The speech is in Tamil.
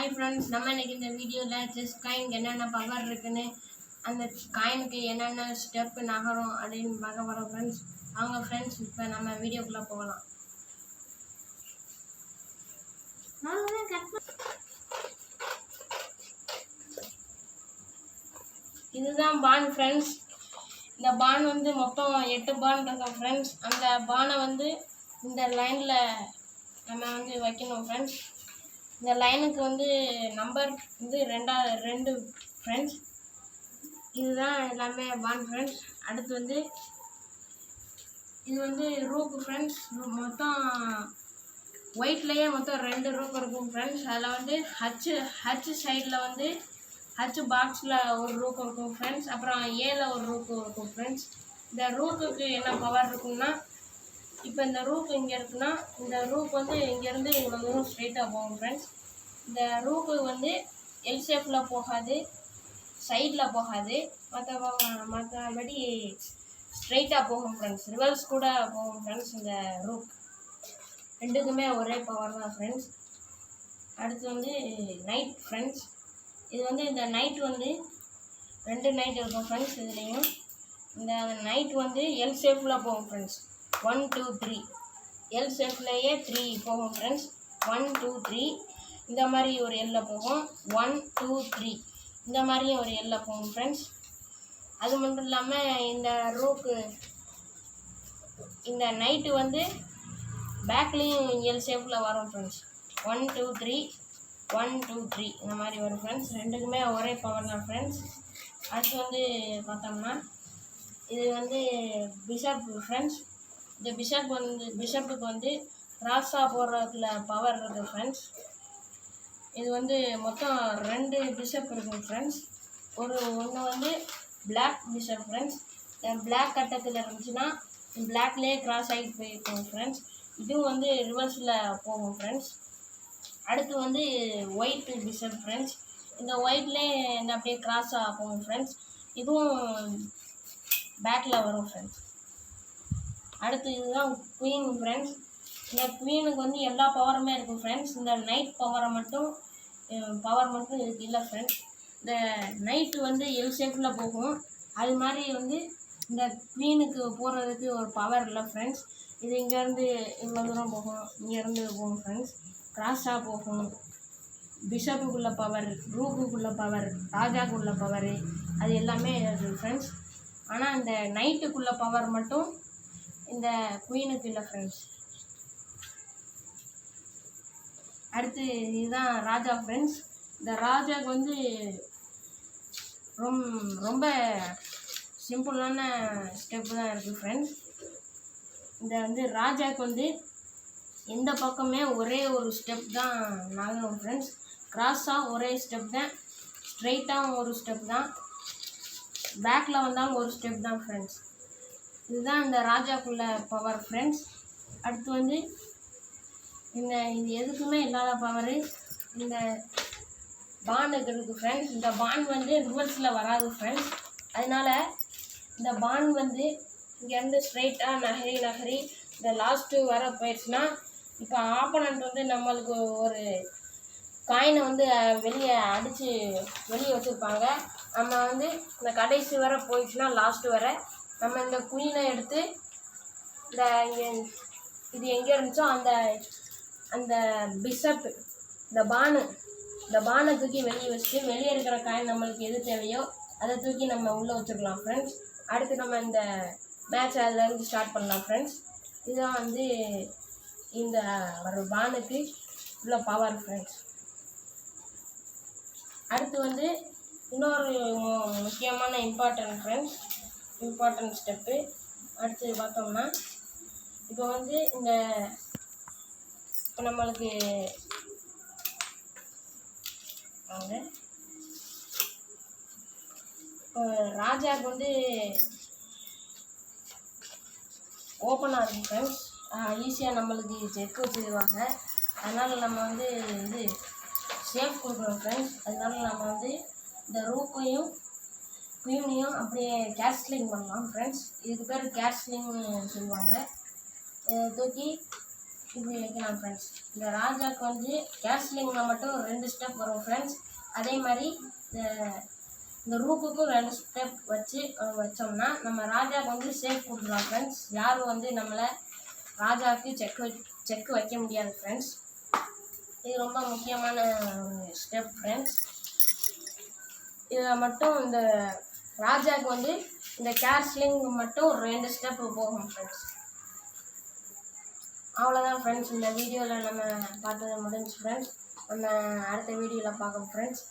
ஹாய் ஃப்ரெண்ட்ஸ், நம்ம இன்னைக்கு இந்த வீடியோவில் செஸ் காயினுக்கு என்னென்ன பவர் இருக்குன்னு, அந்த காயினுக்கு என்னென்ன ஸ்டெப் நகரும் அப்படின்னு பார்க்க போகிறோம் ஃப்ரெண்ட்ஸ். அவங்க ஃப்ரெண்ட்ஸ், இப்போ நம்ம வீடியோக்குள்ளே போகலாம். இதுதான் பான் ஃப்ரெண்ட்ஸ். இந்த பான் வந்து மொத்தம் 8 பான் இருக்கும் ஃப்ரெண்ட்ஸ். அந்த பானை வந்து இந்த லைனில் நம்ம வந்து வைக்கணும் ஃப்ரெண்ட்ஸ். இந்த லைனுக்கு வந்து நம்பர் வந்து 2 ஃப்ரெண்ட்ஸ். இதுதான் எல்லாமே பான் ஃப்ரெண்ட்ஸ். அடுத்து வந்து இது வந்து ரூக்கு ஃப்ரெண்ட்ஸ். மொத்தம் ஒயிட்லேயே மொத்தம் 2 ரூக் இருக்கும் ஃப்ரெண்ட்ஸ். அதில் வந்து ஹச் சைடில் வந்து ஹச் பாக்ஸில் ஒரு ரூக் இருக்கும் ஃப்ரெண்ட்ஸ். அப்புறம் ஏல ஒரு ரூக்கு இருக்கும் ஃப்ரெண்ட்ஸ். இந்த ரூக்குக்கு என்ன பவர் இருக்குன்னா, இப்போ இந்த ரூக் இங்கே இருக்குன்னா, இந்த ரூக் வந்து இங்கேருந்து இவ்வளோ தூரம் ஸ்ட்ரெயிட்டாக போகும் ஃப்ரெண்ட்ஸ். இந்த ரூக்கு வந்து எல் ஷேப்பில் போகாது, சைடில் போகாது, மற்றபடி ஸ்ட்ரெயிட்டாக போகும் ஃப்ரெண்ட்ஸ். ரிவர்ஸ் கூட போகும் ஃப்ரெண்ட்ஸ். இந்த ரூக் ரெண்டுக்குமே ஒரே பவர் தான் ஃப்ரெண்ட்ஸ். அடுத்து வந்து நைட் ஃப்ரெண்ட்ஸ். இது வந்து இந்த நைட் வந்து 2 நைட் இருக்கும் ஃப்ரெண்ட்ஸ். இதுலேயும் இந்த நைட் வந்து எல் ஷேப்பில் போகும் ஃப்ரெண்ட்ஸ். 1 2 3 எல் ஷேப்லேயே 3 போகும் ஃப்ரெண்ட்ஸ். 1 2 3 இந்த மாதிரி ஒரு எல்லில் போகும். 1 2 3 இந்த மாதிரியும் ஒரு எல்லில் போகும் ஃப்ரெண்ட்ஸ். அது மட்டும் இல்லாமல் இந்த ரூக்கு இந்த நைட்டு வந்து பேக்லேயும் எல் ஷேப்பில் வரும் ஃப்ரெண்ட்ஸ். 1 2 3 1 2 3 இந்த மாதிரி வரும் ஃப்ரெண்ட்ஸ். ரெண்டுக்குமே ஒரே பவர் தான் ஃப்ரெண்ட்ஸ். அடுத்து வந்து பார்த்தோம்னா இது வந்து பிஷப் ஃப்ரெண்ட்ஸ். இந்த பிஷப்புக்கு வந்து ராசா போடுறதுல பவர் இருக்குது ஃப்ரெண்ட்ஸ். இது வந்து மொத்தம் 2 பிஷப் இருக்கும் ஃப்ரெண்ட்ஸ். ஒன்று வந்து பிளாக் பிஷப் ஃப்ரெண்ட்ஸ். பிளாக் கட்டத்தில் இருந்துச்சுன்னா பிளாக்லேயே கிராஸ் ஆகிட்டு போயிருக்கும் ஃப்ரெண்ட்ஸ். இதுவும் வந்து ரிவர்ஸில் போகும் ஃப்ரெண்ட்ஸ். அடுத்து வந்து ஒயிட் பிஷப் ஃப்ரெண்ட்ஸ். இந்த ஒயிட்லேயே இந்த அப்படியே கிராஸாக போகும் ஃப்ரெண்ட்ஸ். இதுவும் பேக்கில் வரும் ஃப்ரெண்ட்ஸ். அடுத்து இதுதான் குயின் ஃப்ரெண்ட்ஸ். இந்த குயினுக்கு வந்து எல்லா பவருமே இருக்கும் ஃப்ரெண்ட்ஸ். இந்த நைட் பவர் மட்டும் இதுக்கு இல்லை ஃப்ரெண்ட்ஸ். இந்த நைட்டு வந்து எல் ஷேப்பில் போகும். அது மாதிரி வந்து இந்த குயினுக்கு போகிறதுக்கு ஒரு பவர் இல்லை ஃப்ரெண்ட்ஸ். இது இங்கேருந்து இவ்வளோ தூரம் போகும், இங்கேருந்து போகும் ஃப்ரெண்ட்ஸ். கிராஸாக போகும். பிஷப்புக்குள்ள பவர், ரூக்குக்குள்ள பவர், ராஜாக்குள்ள பவர், அது எல்லாமே இருக்குது ஃப்ரெண்ட்ஸ். ஆனால் இந்த நைட்டுக்குள்ள பவர் மட்டும் இந்த குயினுக்கு இல்லை ஃப்ரெண்ட்ஸ். அடுத்து இதுதான் ராஜா ஃப்ரெண்ட்ஸ். இந்த ராஜாவுக்கு வந்து ரொம்ப சிம்பிளான ஸ்டெப்பு தான் இருக்குது ஃப்ரெண்ட்ஸ். இந்த வந்து ராஜாவுக்கு வந்து எந்த பக்கமே ஒரே ஒரு ஸ்டெப் தான் நகரும் ஃப்ரெண்ட்ஸ். கிராஸாக ஒரே ஸ்டெப் தான், ஸ்ட்ரெயிட்டாகவும் ஒரு ஸ்டெப் தான், பேக்கில் வந்தாலும் ஒரு ஸ்டெப் தான் ஃப்ரெண்ட்ஸ். இதுதான் இந்த ராஜாக்குள்ள பவர் ஃப்ரெண்ட்ஸ். அடுத்து வந்து இது எதுக்குமே இல்லாத பவர் இந்த பானுக்கு இருக்குது ஃப்ரெண்ட்ஸ். இந்த பான் வந்து ரிவர்ஸில் வராது ஃப்ரெண்ட்ஸ். அதனால் இந்த பான் வந்து இங்கேருந்து ஸ்ட்ரெயிட்டாக நகரி இந்த லாஸ்ட்டு வர போயிடுச்சுன்னா, இப்போ ஆப்போனண்ட் வந்து நம்மளுக்கு ஒரு காயினை வந்து வெளியே அடித்து வெளியே வச்சுருப்பாங்க. நம்ம வந்து இந்த கடைசி வர போயிடுச்சுன்னா, லாஸ்ட்டு வர நம்ம இந்த குயினை எடுத்து இந்த இது எங்கே இருந்துச்சோ அந்த பிஷப் இந்த பானை தூக்கி வெளியே வச்சுட்டு, வெளியே இருக்கிற காயின் நம்மளுக்கு எது தேவையோ அதை தூக்கி நம்ம உள்ளே வச்சுக்கலாம் ஃப்ரெண்ட்ஸ். அடுத்து நம்ம இந்த மேட்ச் அதிலேருந்து ஸ்டார்ட் பண்ணலாம் ஃப்ரெண்ட்ஸ். இதுதான் வந்து இந்த ஒரு பானுக்கு உள்ள பவர் ஃப்ரெண்ட்ஸ். அடுத்து வந்து இன்னொரு முக்கியமான இம்பார்ட்டன்ட் ஸ்டெப்பு அடுத்து பார்த்தோம்னா, இப்போ வந்து இப்போ நம்மளுக்கு ராஜாவுக்கு வந்து ஓப்பனாக இருக்கும் ஃப்ரெண்ட்ஸ். ஈஸியாக நம்மளுக்கு செக் வச்சுருவாங்க. அதனால் நம்ம வந்து இது சேஃப் கொடுக்குறோம் ஃப்ரெண்ட்ஸ். அதனால நம்ம வந்து இந்த ரூக்கையும் குயினையும் அப்படியே கேஸ்லிங் பண்ணலாம் ஃப்ரெண்ட்ஸ். இதுக்கு பேர் கேஸ்லிங்னு சொல்லுவாங்க. தூக்கி இப்படி வைக்கலாம் ஃப்ரெண்ட்ஸ். இந்த ராஜாவுக்கு வந்து கேஸ்லிங்கில் மட்டும் 2 ஸ்டெப் வரும் ஃப்ரெண்ட்ஸ். அதே மாதிரி இந்த ரூக்குக்கும் 2 ஸ்டெப் வச்சோம்னா நம்ம ராஜாவுக்கு வந்து சேஃப் கொடுக்கலாம் ஃப்ரெண்ட்ஸ். யாரும் வந்து நம்மளை ராஜாவுக்கு செக்கு வைக்க முடியாது ஃப்ரெண்ட்ஸ். இது ரொம்ப முக்கியமான ஸ்டெப் ஃப்ரெண்ட்ஸ். இதில் மட்டும் இந்த ராஜாவுக்கு வந்து இந்த கேஸ்லிங் மட்டும் 2 ஸ்டெப் போகும் ஃப்ரெண்ட்ஸ். அவ்வளோதான் ஃப்ரெண்ட்ஸ். இந்த வீடியோவில் நம்ம பார்த்தது முடிஞ்சு ஃப்ரெண்ட்ஸ். நம்ம அடுத்த வீடியோவில் பார்க்கலாம் ஃப்ரெண்ட்ஸ்.